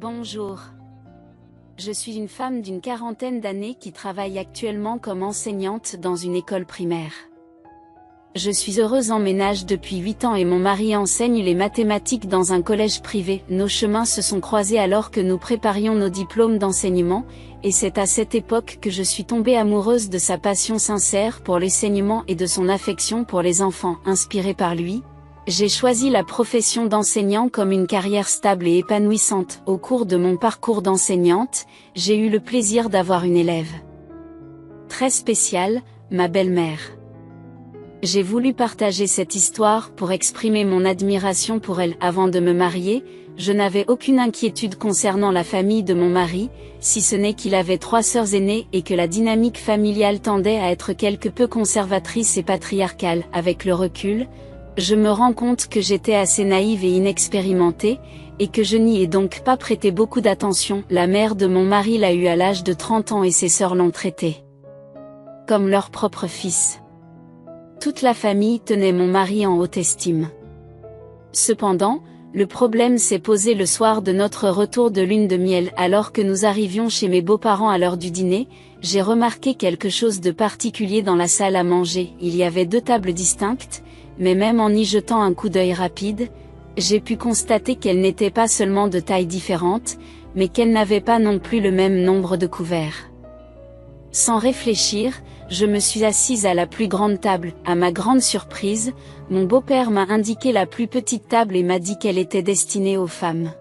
Bonjour. Je suis une femme d'une quarantaine d'années qui travaille actuellement comme enseignante dans une école primaire. Je suis heureuse en ménage depuis 8 ans et mon mari enseigne les mathématiques dans un collège privé. Nos chemins se sont croisés alors que nous préparions nos diplômes d'enseignement, et c'est à cette époque que je suis tombée amoureuse de sa passion sincère pour l'enseignement et de son affection pour les enfants. Inspirée par lui, j'ai choisi la profession d'enseignant comme une carrière stable et épanouissante. Au cours de mon parcours d'enseignante, j'ai eu le plaisir d'avoir une élève très spéciale, ma belle-mère. J'ai voulu partager cette histoire pour exprimer mon admiration pour elle. Avant de me marier, je n'avais aucune inquiétude concernant la famille de mon mari, si ce n'est qu'il avait 3 sœurs aînées et que la dynamique familiale tendait à être quelque peu conservatrice et patriarcale. Avec le recul, je me rends compte que j'étais assez naïve et inexpérimentée, et que je n'y ai donc pas prêté beaucoup d'attention. La mère de mon mari l'a eu à l'âge de 30 ans et ses sœurs l'ont traité comme leur propre fils. Toute la famille tenait mon mari en haute estime. Cependant, le problème s'est posé le soir de notre retour de lune de miel. Alors que nous arrivions chez mes beaux-parents à l'heure du dîner, j'ai remarqué quelque chose de particulier dans la salle à manger. Il y avait 2 tables distinctes, mais même en y jetant un coup d'œil rapide, j'ai pu constater qu'elles n'étaient pas seulement de tailles différentes, mais qu'elles n'avaient pas non plus le même nombre de couverts. Sans réfléchir, je me suis assise à la plus grande table. À ma grande surprise, mon beau-père m'a indiqué la plus petite table et m'a dit qu'elle était destinée aux femmes.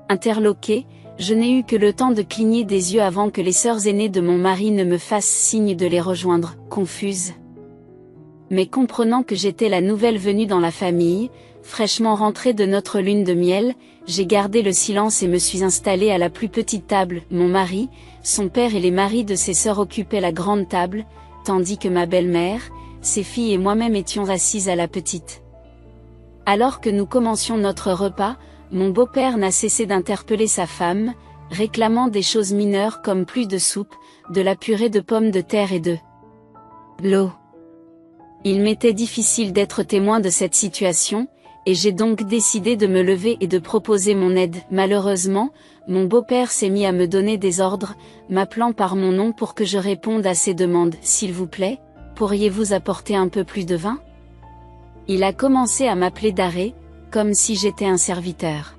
Interloquée, je n'ai eu que le temps de cligner des yeux avant que les sœurs aînées de mon mari ne me fassent signe de les rejoindre. Confuse, mais comprenant que j'étais la nouvelle venue dans la famille, fraîchement rentrée de notre lune de miel, j'ai gardé le silence et me suis installée à la plus petite table. Mon mari, son père et les maris de ses sœurs occupaient la grande table, tandis que ma belle-mère, ses filles et moi-même étions assises à la petite. Alors que nous commencions notre repas, mon beau-père n'a cessé d'interpeller sa femme, réclamant des choses mineures comme plus de soupe, de la purée de pommes de terre et de l'eau. Il m'était difficile d'être témoin de cette situation, et j'ai donc décidé de me lever et de proposer mon aide. Malheureusement, mon beau-père s'est mis à me donner des ordres, m'appelant par mon nom pour que je réponde à ses demandes. « S'il vous plaît, pourriez-vous apporter un peu plus de vin ?» Il a commencé à m'appeler d'arrêt, comme si j'étais un serviteur.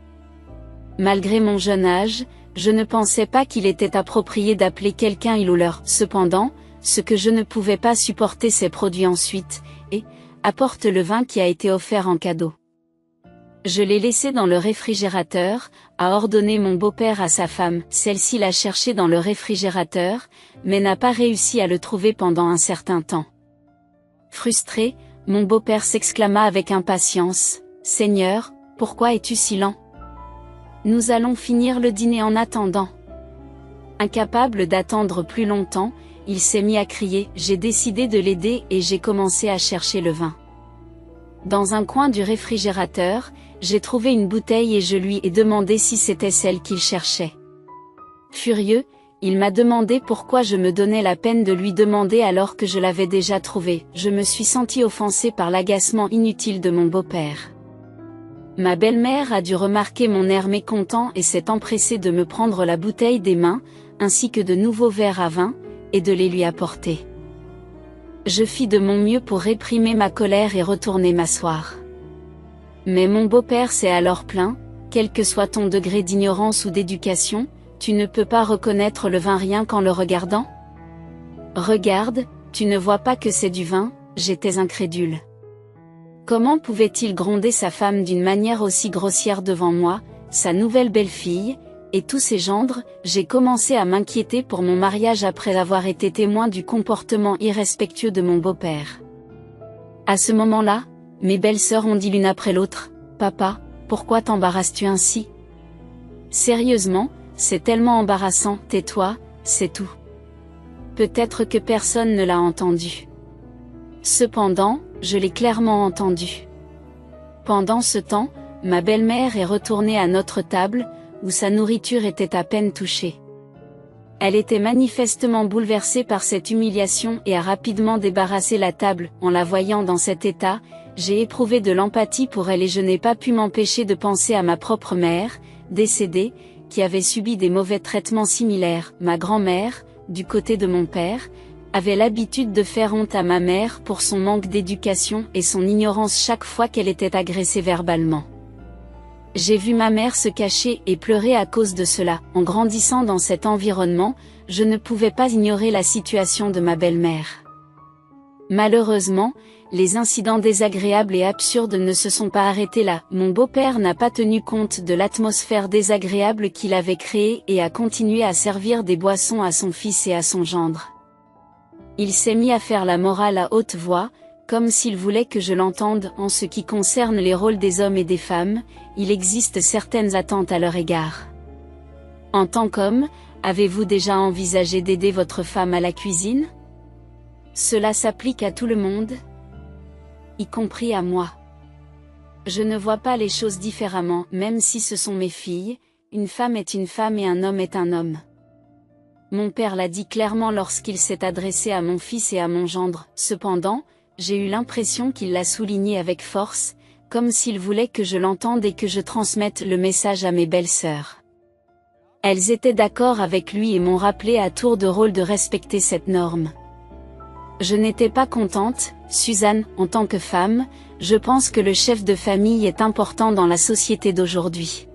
Malgré mon jeune âge, je ne pensais pas qu'il était approprié d'appeler quelqu'un il ou leur. Cependant, ce que je ne pouvais pas supporter s'est produit ensuite, et apporte le vin qui a été offert en cadeau. Je l'ai laissé dans le réfrigérateur, a ordonné mon beau-père à sa femme. Celle-ci l'a cherché dans le réfrigérateur, mais n'a pas réussi à le trouver pendant un certain temps. Frustré, mon beau-père s'exclama avec impatience, « Seigneur, pourquoi es-tu si lent ? Nous allons finir le dîner en attendant. » Incapable d'attendre plus longtemps, il s'est mis à crier. J'ai décidé de l'aider et j'ai commencé à chercher le vin. Dans un coin du réfrigérateur, j'ai trouvé une bouteille et je lui ai demandé si c'était celle qu'il cherchait. Furieux, il m'a demandé pourquoi je me donnais la peine de lui demander alors que je l'avais déjà trouvée. Je me suis sentie offensée par l'agacement inutile de mon beau-père. Ma belle-mère a dû remarquer mon air mécontent et s'est empressée de me prendre la bouteille des mains, ainsi que de nouveaux verres à vin, et de les lui apporter. Je fis de mon mieux pour réprimer ma colère et retourner m'asseoir. Mais mon beau-père s'est alors plaint, quel que soit ton degré d'ignorance ou d'éducation, tu ne peux pas reconnaître le vin rien qu'en le regardant ? Regarde, tu ne vois pas que c'est du vin. J'étais incrédule. Comment pouvait-il gronder sa femme d'une manière aussi grossière devant moi, sa nouvelle belle-fille, et tous ses gendres? J'ai commencé à m'inquiéter pour mon mariage après avoir été témoin du comportement irrespectueux de mon beau-père. À ce moment-là, mes belles-sœurs ont dit l'une après l'autre, « Papa, pourquoi t'embarrasses-tu ainsi ? Sérieusement, c'est tellement embarrassant, tais-toi, c'est tout. » Peut-être que personne ne l'a entendu. Cependant, je l'ai clairement entendu. Pendant ce temps, ma belle-mère est retournée à notre table, où sa nourriture était à peine touchée. Elle était manifestement bouleversée par cette humiliation et a rapidement débarrassé la table. En la voyant dans cet état, j'ai éprouvé de l'empathie pour elle et je n'ai pas pu m'empêcher de penser à ma propre mère, décédée, qui avait subi des mauvais traitements similaires. Ma grand-mère, du côté de mon père, avait l'habitude de faire honte à ma mère pour son manque d'éducation et son ignorance chaque fois qu'elle était agressée verbalement. J'ai vu ma mère se cacher et pleurer à cause de cela. En grandissant dans cet environnement, je ne pouvais pas ignorer la situation de ma belle-mère. Malheureusement, les incidents désagréables et absurdes ne se sont pas arrêtés là. Mon beau-père n'a pas tenu compte de l'atmosphère désagréable qu'il avait créée et a continué à servir des boissons à son fils et à son gendre. Il s'est mis à faire la morale à haute voix, comme s'il voulait que je l'entende. En ce qui concerne les rôles des hommes et des femmes, il existe certaines attentes à leur égard. En tant qu'homme, avez-vous déjà envisagé d'aider votre femme à la cuisine? Cela s'applique à tout le monde, y compris à moi. Je ne vois pas les choses différemment, même si ce sont mes filles, une femme est une femme et un homme est un homme. Mon père l'a dit clairement lorsqu'il s'est adressé à mon fils et à mon gendre. Cependant, j'ai eu l'impression qu'il l'a souligné avec force, comme s'il voulait que je l'entende et que je transmette le message à mes belles-sœurs. Elles étaient d'accord avec lui et m'ont rappelé à tour de rôle de respecter cette norme. Je n'étais pas contente, Suzanne, en tant que femme, je pense que le chef de famille est important dans la société d'aujourd'hui.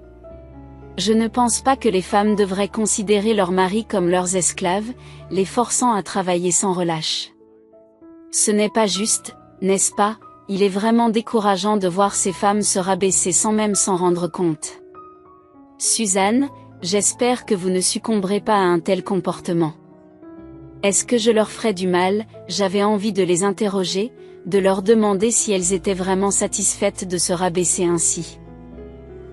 Je ne pense pas que les femmes devraient considérer leurs maris comme leurs esclaves, les forçant à travailler sans relâche. Ce n'est pas juste, n'est-ce pas? Il est vraiment décourageant de voir ces femmes se rabaisser sans même s'en rendre compte. Suzanne, j'espère que vous ne succomberez pas à un tel comportement. Est-ce que je leur ferais du mal? J'avais envie de les interroger, de leur demander si elles étaient vraiment satisfaites de se rabaisser ainsi.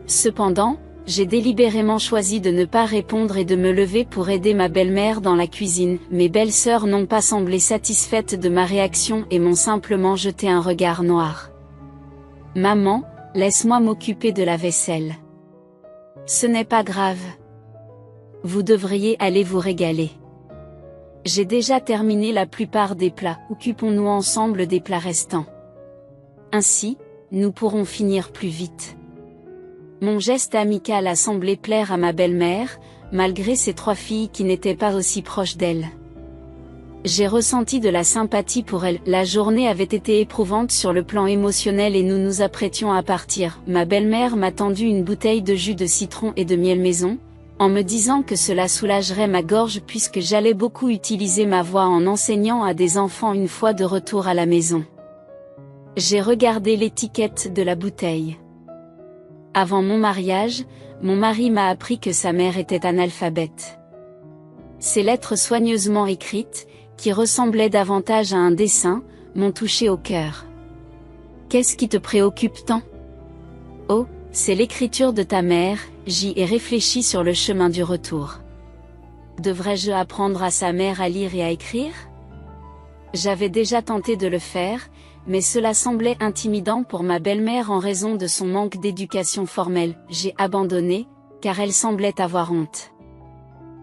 Cependant, j'ai délibérément choisi de ne pas répondre et de me lever pour aider ma belle-mère dans la cuisine. Mes belles-sœurs n'ont pas semblé satisfaites de ma réaction et m'ont simplement jeté un regard noir. Maman, laisse-moi m'occuper de la vaisselle. Ce n'est pas grave. Vous devriez aller vous régaler. J'ai déjà terminé la plupart des plats, occupons-nous ensemble des plats restants. Ainsi, nous pourrons finir plus vite. Mon geste amical a semblé plaire à ma belle-mère, malgré ses 3 filles qui n'étaient pas aussi proches d'elle. J'ai ressenti de la sympathie pour elle. La journée avait été éprouvante sur le plan émotionnel et nous nous apprêtions à partir. Ma belle-mère m'a tendu une bouteille de jus de citron et de miel maison, en me disant que cela soulagerait ma gorge puisque j'allais beaucoup utiliser ma voix en enseignant à des enfants une fois de retour à la maison. J'ai regardé l'étiquette de la bouteille. Avant mon mariage, mon mari m'a appris que sa mère était analphabète. Ces lettres soigneusement écrites, qui ressemblaient davantage à un dessin, m'ont touché au cœur. Qu'est-ce qui te préoccupe tant? Oh, c'est l'écriture de ta mère, j'y ai réfléchi sur le chemin du retour. Devrais-je apprendre à sa mère à lire et à écrire? J'avais déjà tenté de le faire, mais cela semblait intimidant pour ma belle-mère en raison de son manque d'éducation formelle. J'ai abandonné, car elle semblait avoir honte.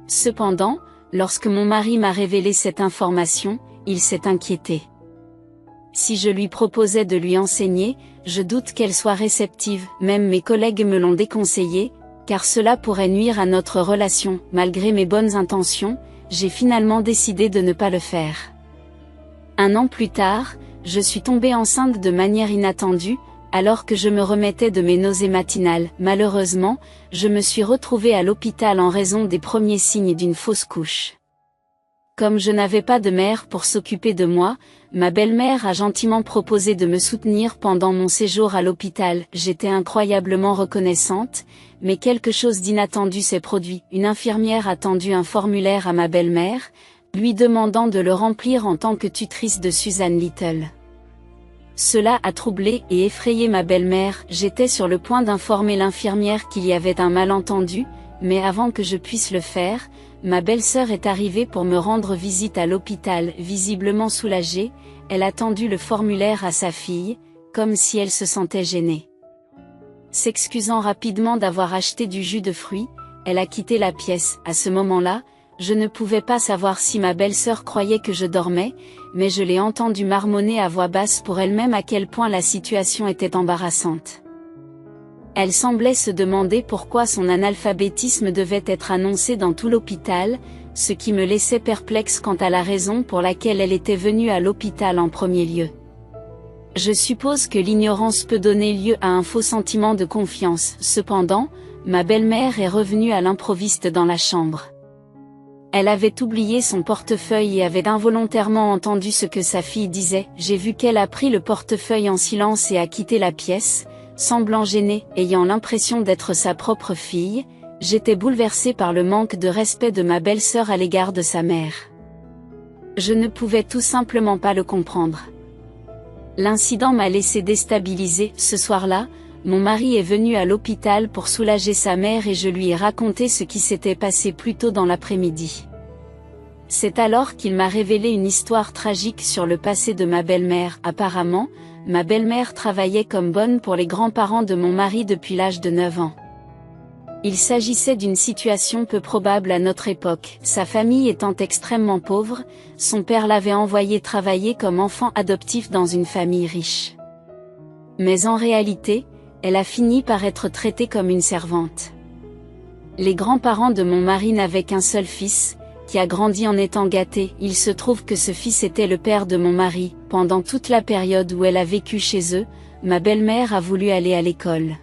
Cependant, lorsque mon mari m'a révélé cette information, il s'est inquiété. Si je lui proposais de lui enseigner, je doute qu'elle soit réceptive, même mes collègues me l'ont déconseillé, car cela pourrait nuire à notre relation. Malgré mes bonnes intentions, j'ai finalement décidé de ne pas le faire. 1 an plus tard, je suis tombée enceinte de manière inattendue, alors que je me remettais de mes nausées matinales. Malheureusement, je me suis retrouvée à l'hôpital en raison des premiers signes d'une fausse couche. Comme je n'avais pas de mère pour s'occuper de moi, ma belle-mère a gentiment proposé de me soutenir pendant mon séjour à l'hôpital. J'étais incroyablement reconnaissante, mais quelque chose d'inattendu s'est produit. Une infirmière a tendu un formulaire à ma belle-mère, lui demandant de le remplir en tant que tutrice de Suzanne Little. Cela a troublé et effrayé ma belle-mère. J'étais sur le point d'informer l'infirmière qu'il y avait un malentendu, mais avant que je puisse le faire, ma belle-sœur est arrivée pour me rendre visite à l'hôpital. Visiblement soulagée, elle a tendu le formulaire à sa fille, comme si elle se sentait gênée. S'excusant rapidement d'avoir acheté du jus de fruits, elle a quitté la pièce. À ce moment-là, je ne pouvais pas savoir si ma belle-sœur croyait que je dormais, mais je l'ai entendue marmonner à voix basse pour elle-même à quel point la situation était embarrassante. Elle semblait se demander pourquoi son analphabétisme devait être annoncé dans tout l'hôpital, ce qui me laissait perplexe quant à la raison pour laquelle elle était venue à l'hôpital en premier lieu. Je suppose que l'ignorance peut donner lieu à un faux sentiment de confiance. Cependant, ma belle-mère est revenue à l'improviste dans la chambre. Elle avait oublié son portefeuille et avait involontairement entendu ce que sa fille disait. J'ai vu qu'elle a pris le portefeuille en silence et a quitté la pièce, semblant gênée, ayant l'impression d'être sa propre fille. J'étais bouleversée par le manque de respect de ma belle-sœur à l'égard de sa mère. Je ne pouvais tout simplement pas le comprendre. L'incident m'a laissé déstabilisée. Ce soir-là, mon mari est venu à l'hôpital pour soulager sa mère et je lui ai raconté ce qui s'était passé plus tôt dans l'après-midi. C'est alors qu'il m'a révélé une histoire tragique sur le passé de ma belle-mère. Apparemment, ma belle-mère travaillait comme bonne pour les grands-parents de mon mari depuis l'âge de 9 ans. Il s'agissait d'une situation peu probable à notre époque. Sa famille étant extrêmement pauvre, son père l'avait envoyé travailler comme enfant adoptif dans une famille riche. Mais en réalité, elle a fini par être traitée comme une servante. Les grands-parents de mon mari n'avaient qu'un seul fils, qui a grandi en étant gâté. Il se trouve que ce fils était le père de mon mari. Pendant toute la période où elle a vécu chez eux, ma belle-mère a voulu aller à l'école.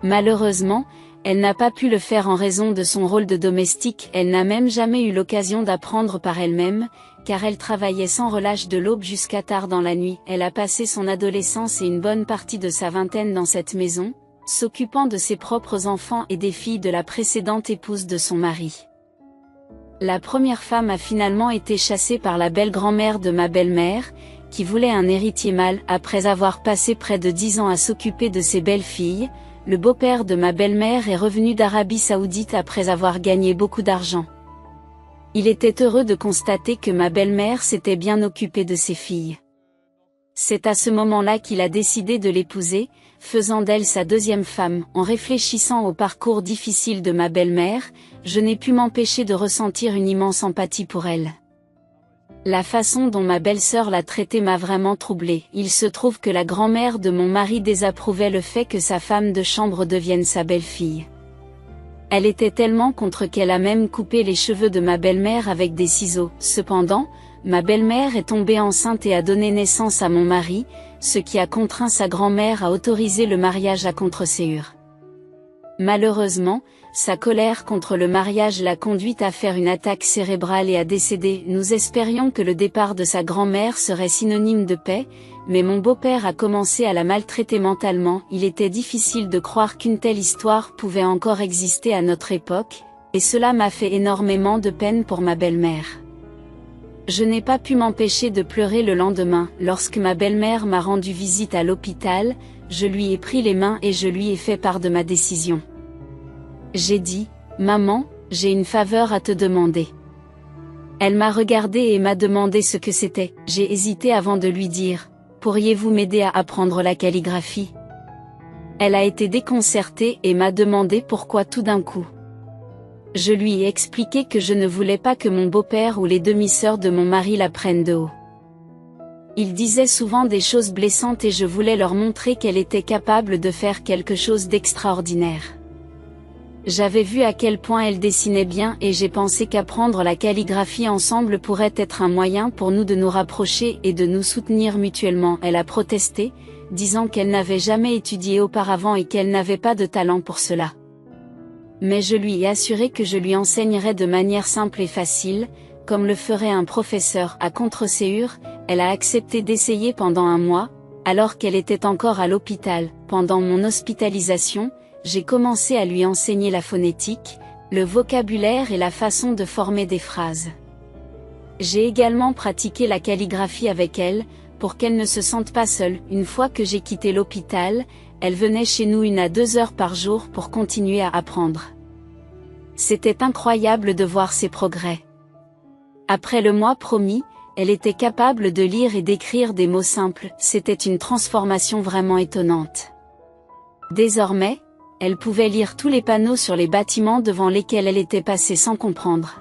Malheureusement, elle n'a pas pu le faire en raison de son rôle de domestique. Elle n'a même jamais eu l'occasion d'apprendre par elle-même, car elle travaillait sans relâche de l'aube jusqu'à tard dans la nuit. Elle a passé son adolescence et une bonne partie de sa vingtaine dans cette maison, s'occupant de ses propres enfants et des filles de la précédente épouse de son mari. La première femme a finalement été chassée par la belle-grand-mère de ma belle-mère, qui voulait un héritier mâle. Après avoir passé près de 10 ans à s'occuper de ses belles-filles, le beau-père de ma belle-mère est revenu d'Arabie Saoudite après avoir gagné beaucoup d'argent. Il était heureux de constater que ma belle-mère s'était bien occupée de ses filles. C'est à ce moment-là qu'il a décidé de l'épouser, faisant d'elle sa deuxième femme. En réfléchissant au parcours difficile de ma belle-mère, je n'ai pu m'empêcher de ressentir une immense empathie pour elle. La façon dont ma belle-sœur l'a traitée m'a vraiment troublée. Il se trouve que la grand-mère de mon mari désapprouvait le fait que sa femme de chambre devienne sa belle-fille. Elle était tellement contre qu'elle a même coupé les cheveux de ma belle-mère avec des ciseaux. Cependant, ma belle-mère est tombée enceinte et a donné naissance à mon mari, ce qui a contraint sa grand-mère à autoriser le mariage à contre-séance. Malheureusement, sa colère contre le mariage l'a conduite à faire une attaque cérébrale et à décéder. Nous espérions que le départ de sa grand-mère serait synonyme de paix, mais mon beau-père a commencé à la maltraiter mentalement. Il était difficile de croire qu'une telle histoire pouvait encore exister à notre époque, et cela m'a fait énormément de peine pour ma belle-mère. Je n'ai pas pu m'empêcher de pleurer le lendemain. Lorsque ma belle-mère m'a rendu visite à l'hôpital, je lui ai pris les mains et je lui ai fait part de ma décision. J'ai dit, « Maman, j'ai une faveur à te demander. » Elle m'a regardé et m'a demandé ce que c'était. J'ai hésité avant de lui dire, « Pourriez-vous m'aider à apprendre la calligraphie ?» Elle a été déconcertée et m'a demandé pourquoi tout d'un coup. Je lui ai expliqué que je ne voulais pas que mon beau-père ou les demi-sœurs de mon mari l'apprennent de haut. Ils disaient souvent des choses blessantes et je voulais leur montrer qu'elle était capable de faire quelque chose d'extraordinaire. J'avais vu à quel point elle dessinait bien et j'ai pensé qu'apprendre la calligraphie ensemble pourrait être un moyen pour nous de nous rapprocher et de nous soutenir mutuellement. Elle a protesté, disant qu'elle n'avait jamais étudié auparavant et qu'elle n'avait pas de talent pour cela. Mais je lui ai assuré que je lui enseignerais de manière simple et facile, comme le ferait un professeur. À contre-séance, elle a accepté d'essayer pendant 1 mois, alors qu'elle était encore à l'hôpital. Pendant mon hospitalisation, j'ai commencé à lui enseigner la phonétique, le vocabulaire et la façon de former des phrases. J'ai également pratiqué la calligraphie avec elle, pour qu'elle ne se sente pas seule. Une fois que j'ai quitté l'hôpital, elle venait chez nous 1 à 2 heures par jour pour continuer à apprendre. C'était incroyable de voir ses progrès. Après le mois promis, elle était capable de lire et d'écrire des mots simples. C'était une transformation vraiment étonnante. Désormais, elle pouvait lire tous les panneaux sur les bâtiments devant lesquels elle était passée sans comprendre.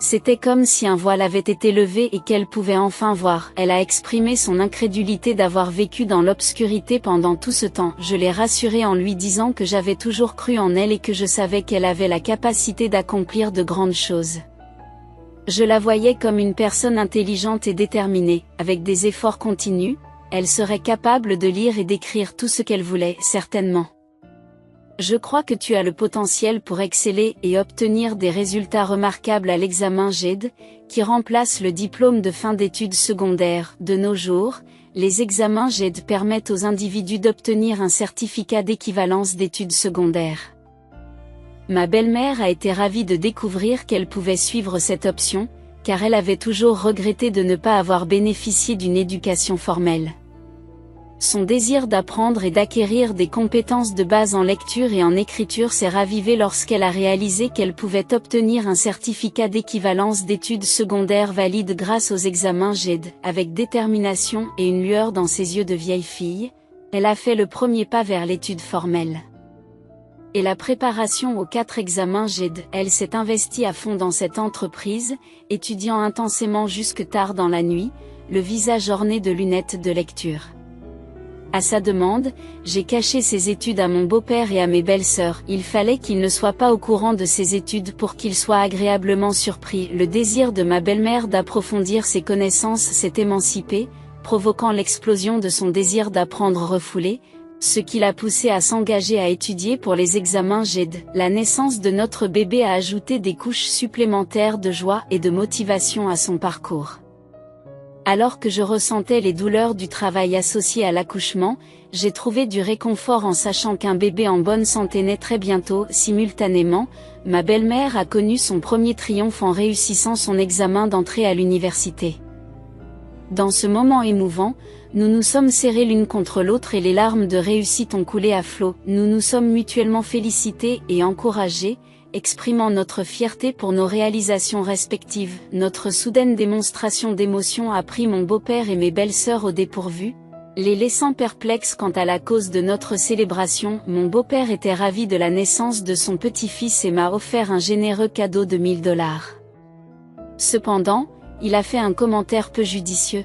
C'était comme si un voile avait été levé et qu'elle pouvait enfin voir. Elle a exprimé son incrédulité d'avoir vécu dans l'obscurité pendant tout ce temps. Je l'ai rassurée en lui disant que j'avais toujours cru en elle et que je savais qu'elle avait la capacité d'accomplir de grandes choses. Je la voyais comme une personne intelligente et déterminée, avec des efforts continus, elle serait capable de lire et d'écrire tout ce qu'elle voulait, certainement. Je crois que tu as le potentiel pour exceller et obtenir des résultats remarquables à l'examen GED, qui remplace le diplôme de fin d'études secondaires. De nos jours, les examens GED permettent aux individus d'obtenir un certificat d'équivalence d'études secondaires. Ma belle-mère a été ravie de découvrir qu'elle pouvait suivre cette option, car elle avait toujours regretté de ne pas avoir bénéficié d'une éducation formelle. Son désir d'apprendre et d'acquérir des compétences de base en lecture et en écriture s'est ravivé lorsqu'elle a réalisé qu'elle pouvait obtenir un certificat d'équivalence d'études secondaires valide grâce aux examens GED. Avec détermination et une lueur dans ses yeux de vieille fille, elle a fait le premier pas vers l'étude formelle. Et la préparation aux 4 examens GED, elle s'est investie à fond dans cette entreprise, étudiant intensément jusque tard dans la nuit, le visage orné de lunettes de lecture. À sa demande, j'ai caché ses études à mon beau-père et à mes belles-sœurs. Il fallait qu'ils ne soient pas au courant de ses études pour qu'ils soient agréablement surpris. Le désir de ma belle-mère d'approfondir ses connaissances s'est émancipé, provoquant l'explosion de son désir d'apprendre refoulé, ce qui l'a poussé à s'engager à étudier pour les examens GED. La naissance de notre bébé a ajouté des couches supplémentaires de joie et de motivation à son parcours. Alors que je ressentais les douleurs du travail associé à l'accouchement, j'ai trouvé du réconfort en sachant qu'un bébé en bonne santé naîtrait bientôt. Simultanément, ma belle-mère a connu son premier triomphe en réussissant son examen d'entrée à l'université. Dans ce moment émouvant, nous nous sommes serrés l'une contre l'autre et les larmes de réussite ont coulé à flot. Nous nous sommes mutuellement félicités et encouragés, exprimant notre fierté pour nos réalisations respectives. Notre soudaine démonstration d'émotion a pris mon beau-père et mes belles-sœurs au dépourvu, les laissant perplexes quant à la cause de notre célébration. Mon beau-père était ravi de la naissance de son petit-fils et m'a offert un généreux cadeau de $1000. Cependant, il a fait un commentaire peu judicieux,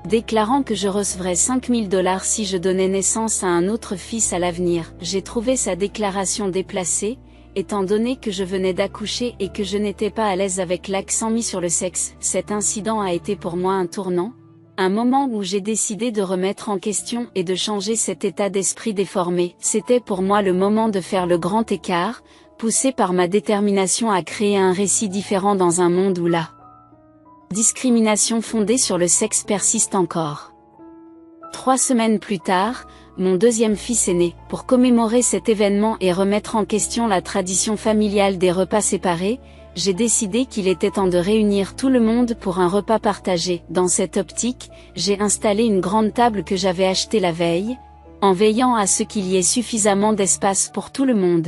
déclarant que je recevrais $5000 si je donnais naissance à un autre fils à l'avenir. J'ai trouvé sa déclaration déplacée, étant donné que je venais d'accoucher et que je n'étais pas à l'aise avec l'accent mis sur le sexe. Cet incident a été pour moi un tournant, un moment où j'ai décidé de remettre en question et de changer cet état d'esprit déformé. C'était pour moi le moment de faire le grand écart, poussé par ma détermination à créer un récit différent dans un monde où la discrimination fondée sur le sexe persiste encore. 3 semaines plus tard, mon deuxième fils est né. Pour commémorer cet événement et remettre en question la tradition familiale des repas séparés, j'ai décidé qu'il était temps de réunir tout le monde pour un repas partagé. Dans cette optique, j'ai installé une grande table que j'avais achetée la veille, en veillant à ce qu'il y ait suffisamment d'espace pour tout le monde.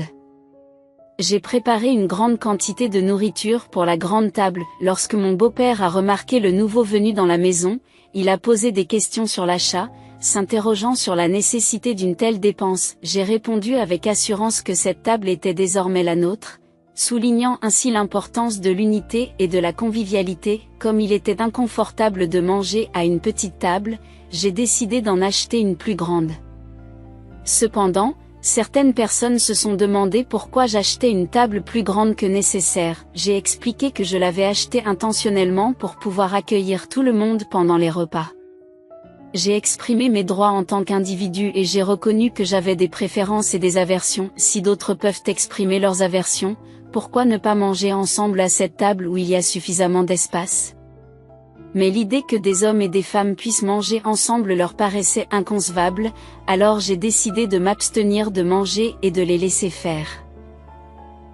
J'ai préparé une grande quantité de nourriture pour la grande table. Lorsque mon beau-père a remarqué le nouveau venu dans la maison, il a posé des questions sur l'achat, s'interrogeant sur la nécessité d'une telle dépense. J'ai répondu avec assurance que cette table était désormais la nôtre, soulignant ainsi l'importance de l'unité et de la convivialité. Comme il était inconfortable de manger à une petite table, j'ai décidé d'en acheter une plus grande. Cependant, certaines personnes se sont demandé pourquoi j'achetais une table plus grande que nécessaire. J'ai expliqué que je l'avais achetée intentionnellement pour pouvoir accueillir tout le monde pendant les repas. J'ai exprimé mes droits en tant qu'individu et j'ai reconnu que j'avais des préférences et des aversions. Si d'autres peuvent exprimer leurs aversions, pourquoi ne pas manger ensemble à cette table où il y a suffisamment d'espace? Mais l'idée que des hommes et des femmes puissent manger ensemble leur paraissait inconcevable, alors j'ai décidé de m'abstenir de manger et de les laisser faire.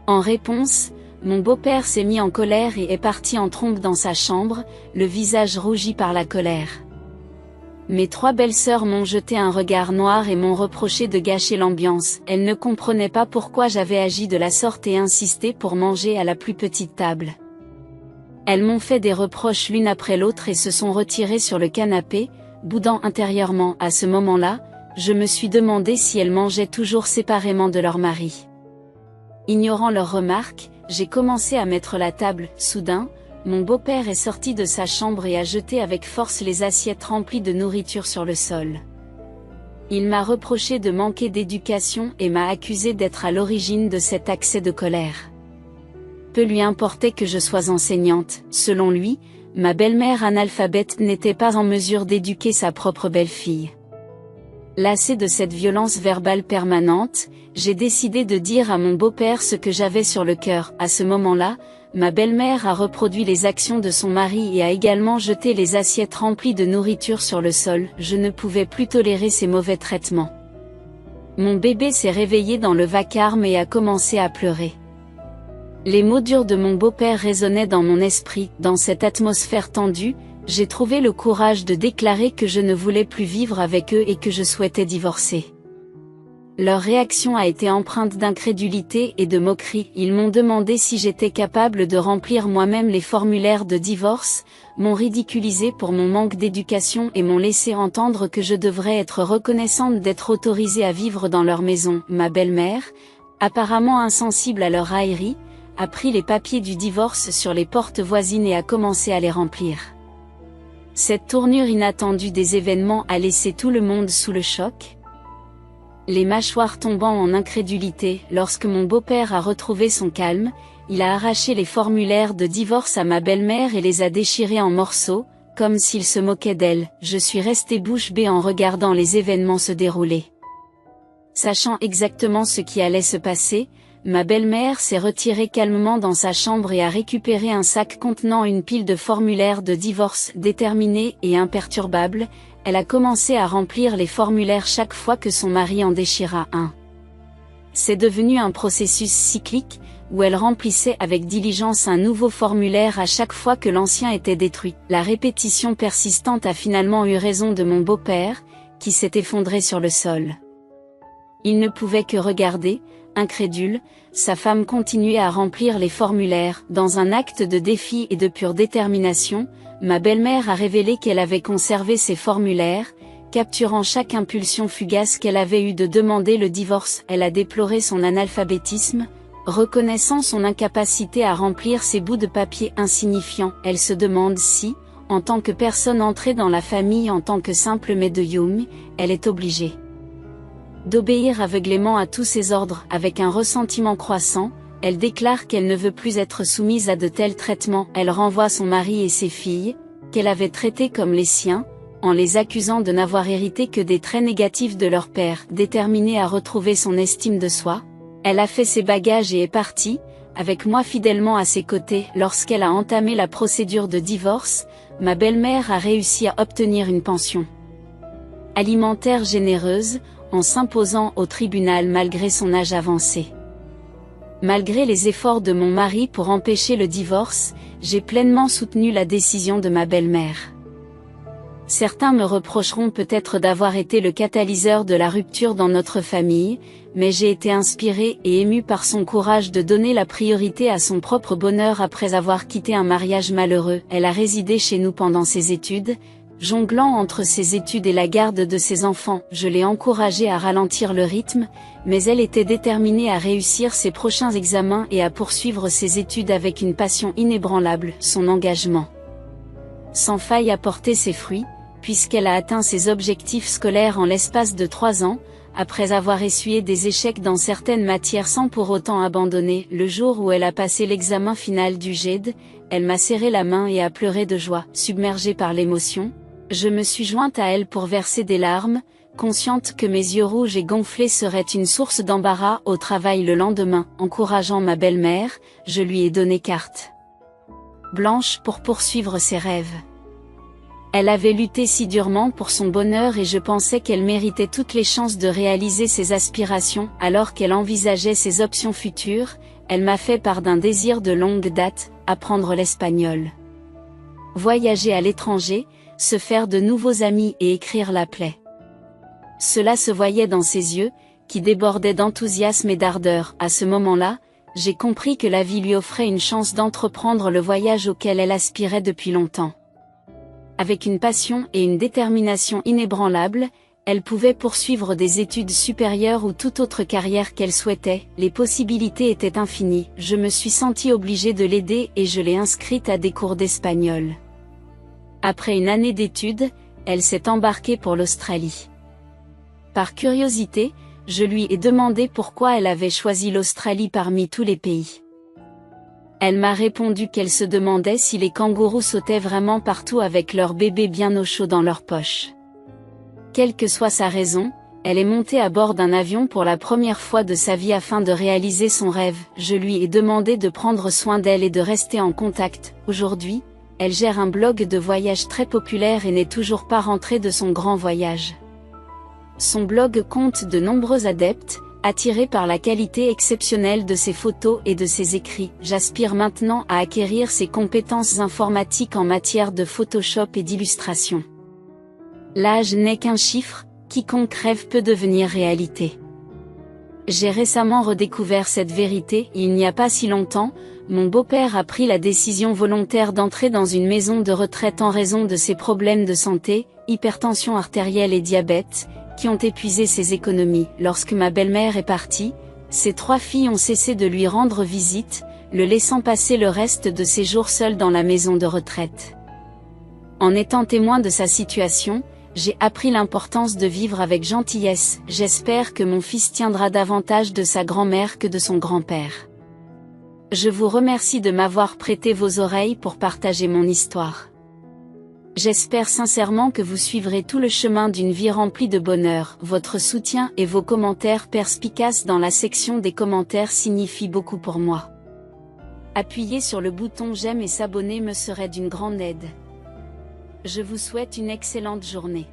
En réponse, mon beau-père s'est mis en colère et est parti en trombe dans sa chambre, le visage rougi par la colère. Mes 3 belles-sœurs m'ont jeté un regard noir et m'ont reproché de gâcher l'ambiance. Elles ne comprenaient pas pourquoi j'avais agi de la sorte et insisté pour manger à la plus petite table. Elles m'ont fait des reproches l'une après l'autre et se sont retirées sur le canapé, boudant intérieurement. À ce moment-là, je me suis demandé si elles mangeaient toujours séparément de leur mari. Ignorant leurs remarques, j'ai commencé à mettre la table. Soudain, mon beau-père est sorti de sa chambre et a jeté avec force les assiettes remplies de nourriture sur le sol. Il m'a reproché de manquer d'éducation et m'a accusé d'être à l'origine de cet accès de colère. Peu lui importait que je sois enseignante. Selon lui, ma belle-mère analphabète n'était pas en mesure d'éduquer sa propre belle-fille. Lassée de cette violence verbale permanente, j'ai décidé de dire à mon beau-père ce que j'avais sur le cœur. À ce moment-là, ma belle-mère a reproduit les actions de son mari et a également jeté les assiettes remplies de nourriture sur le sol. Je ne pouvais plus tolérer ces mauvais traitements. Mon bébé s'est réveillé dans le vacarme et a commencé à pleurer. Les mots durs de mon beau-père résonnaient dans mon esprit. Dans cette atmosphère tendue, j'ai trouvé le courage de déclarer que je ne voulais plus vivre avec eux et que je souhaitais divorcer. Leur réaction a été empreinte d'incrédulité et de moquerie. Ils m'ont demandé si j'étais capable de remplir moi-même les formulaires de divorce, m'ont ridiculisé pour mon manque d'éducation et m'ont laissé entendre que je devrais être reconnaissante d'être autorisée à vivre dans leur maison. Ma belle-mère, apparemment insensible à leur raillerie, a pris les papiers du divorce sur les portes voisines et a commencé à les remplir. Cette tournure inattendue des événements a laissé tout le monde sous le choc. Les mâchoires tombant en incrédulité. Lorsque mon beau-père a retrouvé son calme, il a arraché les formulaires de divorce à ma belle-mère et les a déchirés en morceaux, comme s'il se moquait d'elle. Je suis restée bouche bée en regardant les événements se dérouler. Sachant exactement ce qui allait se passer, ma belle-mère s'est retirée calmement dans sa chambre et a récupéré un sac contenant une pile de formulaires de divorce. Déterminée et imperturbable, elle a commencé à remplir les formulaires chaque fois que son mari en déchira un. C'est devenu un processus cyclique, où elle remplissait avec diligence un nouveau formulaire à chaque fois que l'ancien était détruit. La répétition persistante a finalement eu raison de mon beau-père, qui s'est effondré sur le sol. Il ne pouvait que regarder, incrédule, sa femme continuait à remplir les formulaires. Dans un acte de défi et de pure détermination, ma belle-mère a révélé qu'elle avait conservé ces formulaires, capturant chaque impulsion fugace qu'elle avait eue de demander le divorce. Elle a déploré son analphabétisme, reconnaissant son incapacité à remplir ces bouts de papier insignifiants. Elle se demande si, en tant que personne entrée dans la famille en tant que simple médium, elle est obligée d'obéir aveuglément à tous ses ordres. Avec un ressentiment croissant, elle déclare qu'elle ne veut plus être soumise à de tels traitements. Elle renvoie son mari et ses filles, qu'elle avait traités comme les siens, en les accusant de n'avoir hérité que des traits négatifs de leur père. Déterminée à retrouver son estime de soi, elle a fait ses bagages et est partie, avec moi fidèlement à ses côtés. Lorsqu'elle a entamé la procédure de divorce, ma belle-mère a réussi à obtenir une pension alimentaire généreuse, en s'imposant au tribunal malgré son âge avancé. Malgré les efforts de mon mari pour empêcher le divorce, j'ai pleinement soutenu la décision de ma belle-mère. Certains me reprocheront peut-être d'avoir été le catalyseur de la rupture dans notre famille, mais j'ai été inspirée et émue par son courage de donner la priorité à son propre bonheur après avoir quitté un mariage malheureux. Elle a résidé chez nous pendant ses études, jonglant entre ses études et la garde de ses enfants. Je l'ai encouragée à ralentir le rythme, mais elle était déterminée à réussir ses prochains examens et à poursuivre ses études avec une passion inébranlable. Son engagement sans faille a porté ses fruits, puisqu'elle a atteint ses objectifs scolaires en l'espace de 3 ans, après avoir essuyé des échecs dans certaines matières sans pour autant abandonner. Le jour où elle a passé l'examen final du GED, elle m'a serré la main et a pleuré de joie. Submergée par l'émotion, je me suis jointe à elle pour verser des larmes, consciente que mes yeux rouges et gonflés seraient une source d'embarras au travail le lendemain. Encourageant ma belle-mère, je lui ai donné carte blanche pour poursuivre ses rêves. Elle avait lutté si durement pour son bonheur et je pensais qu'elle méritait toutes les chances de réaliser ses aspirations. Alors qu'elle envisageait ses options futures, elle m'a fait part d'un désir de longue date, apprendre l'espagnol, voyager à l'étranger, se faire de nouveaux amis et écrire l'appelait. Cela se voyait dans ses yeux, qui débordaient d'enthousiasme et d'ardeur. À ce moment-là, j'ai compris que la vie lui offrait une chance d'entreprendre le voyage auquel elle aspirait depuis longtemps. Avec une passion et une détermination inébranlables, Elle pouvait poursuivre des études supérieures ou toute autre carrière qu'elle souhaitait, les possibilités étaient infinies. Je me suis sentie obligée de l'aider et je l'ai inscrite à des cours d'espagnol. Après une année d'études, elle s'est embarquée pour l'Australie. Par curiosité, je lui ai demandé pourquoi elle avait choisi l'Australie parmi tous les pays. Elle m'a répondu qu'elle se demandait si les kangourous sautaient vraiment partout avec leur bébé bien au chaud dans leur poche. Quelle que soit sa raison, elle est montée à bord d'un avion pour la première fois de sa vie afin de réaliser son rêve. Je lui ai demandé de prendre soin d'elle et de rester en contact. Aujourd'hui, elle gère un blog de voyage très populaire et n'est toujours pas rentrée de son grand voyage. Son blog compte de nombreux adeptes, attirés par la qualité exceptionnelle de ses photos et de ses écrits. J'aspire maintenant à acquérir ses compétences informatiques en matière de Photoshop et d'illustration. L'âge n'est qu'un chiffre, quiconque rêve peut devenir réalité. J'ai récemment redécouvert cette vérité. Il n'y a pas si longtemps, mon beau-père a pris la décision volontaire d'entrer dans une maison de retraite en raison de ses problèmes de santé, hypertension artérielle et diabète, qui ont épuisé ses économies. Lorsque ma belle-mère est partie, ses 3 filles ont cessé de lui rendre visite, le laissant passer le reste de ses jours seul dans la maison de retraite. En étant témoin de sa situation, j'ai appris l'importance de vivre avec gentillesse. J'espère que mon fils tiendra davantage de sa grand-mère que de son grand-père. Je vous remercie de m'avoir prêté vos oreilles pour partager mon histoire. J'espère sincèrement que vous suivrez tout le chemin d'une vie remplie de bonheur. Votre soutien et vos commentaires perspicaces dans la section des commentaires signifient beaucoup pour moi. Appuyez sur le bouton j'aime et s'abonner me serait d'une grande aide. Je vous souhaite une excellente journée.